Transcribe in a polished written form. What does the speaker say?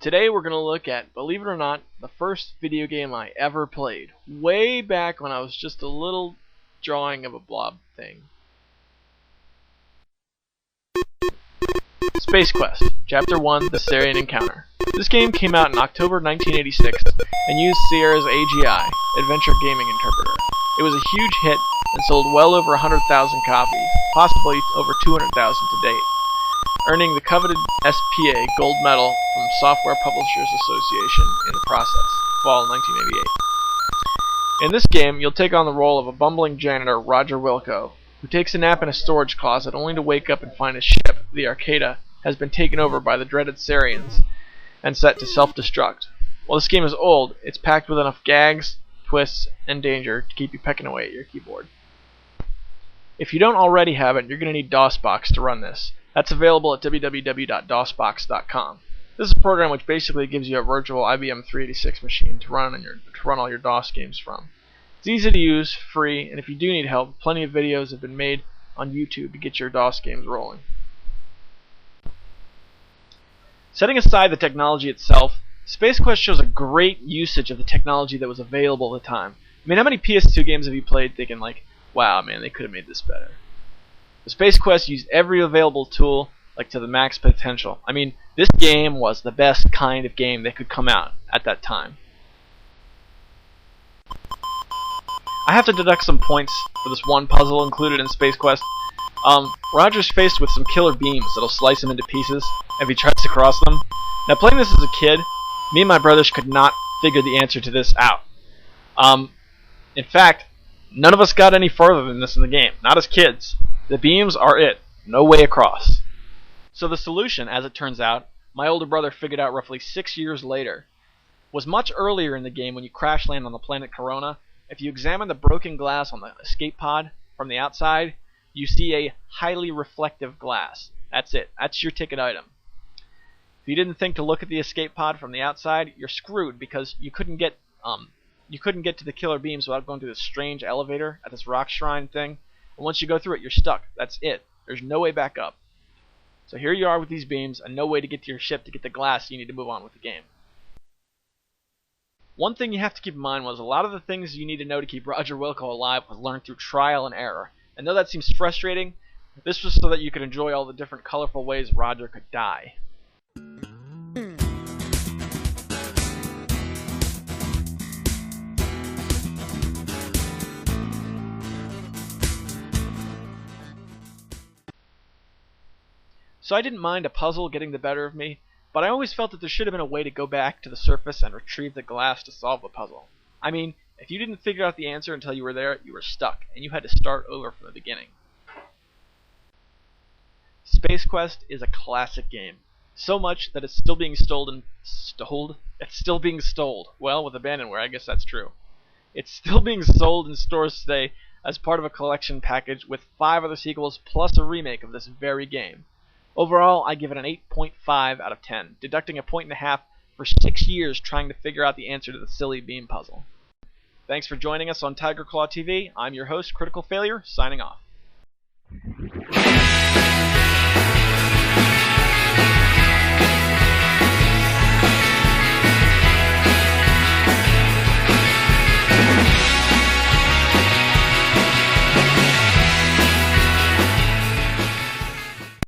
Today we're going to look at, believe it or not, the first video game I ever played. Way back when I was just a little drawing of a blob thing. Space Quest, Chapter 1, The Sarien Encounter. This game came out in October 1986 and used Sierra's AGI, Adventure Gaming Interpreter. It was a huge hit and sold well over 100,000 copies, possibly over 200,000 to date, earning the coveted SPA Gold Medal from Software Publishers Association in the process, fall 1988. In this game, you'll take on the role of a bumbling janitor, Roger Wilco, who takes a nap in a storage closet only to wake up and find his ship, the Arcada, has been taken over by the dreaded Sariens and set to self-destruct. While this game is old, it's packed with enough gags, twists, and danger to keep you pecking away at your keyboard. If you don't already have it, you're going to need DOSBox to run this. That's available at www.dosbox.com. This is a program which basically gives you a virtual IBM 386 machine to run all your DOS games from. It's easy to use, free, and if you do need help, plenty of videos have been made on YouTube to get your DOS games rolling. Setting aside the technology itself, Space Quest shows a great usage of the technology that was available at the time. I mean, how many PS2 games have you played thinking like, wow, man, they could have made this better? The Space Quest used every available tool like to the max potential. I mean, this game was the best kind of game that could come out at that time. I have to deduct some points for this one puzzle included in Space Quest. Roger's faced with some killer beams that'll slice him into pieces if he tries to cross them. Now, playing this as a kid, me and my brothers could not figure the answer to this out. In fact, none of us got any further than this in the game, not as kids. The beams are it, no way across. So the solution, as it turns out, my older brother figured out roughly 6 years later, was much earlier in the game when you crash land on the planet Corona. If you examine the broken glass on the escape pod from the outside, you see a highly reflective glass. That's it. That's your ticket item. If you didn't think to look at the escape pod from the outside, you're screwed because you couldn't get to the killer beams without going through this strange elevator at this rock shrine thing. And once you go through it, you're stuck. That's it. There's no way back up. So here you are with these beams and no way to get to your ship to get the glass you need to move on with the game. One thing you have to keep in mind was a lot of the things you need to know to keep Roger Wilco alive was learned through trial and error. And though that seems frustrating, this was so that you could enjoy all the different colorful ways Roger could die. So I didn't mind a puzzle getting the better of me, but I always felt that there should have been a way to go back to the surface and retrieve the glass to solve the puzzle. I mean, if you didn't figure out the answer until you were there, you were stuck, and you had to start over from the beginning. Space Quest is a classic game. So much that it's still being Well, with abandonware, I guess that's true. It's still being sold in stores today as part of a collection package with 5 other sequels plus a remake of this very game. Overall, I give it an 8.5 out of 10, deducting a 1.5 for 6 years trying to figure out the answer to the silly beam puzzle. Thanks for joining us on Tiger Claw TV. I'm your host, Critical Failure, signing off.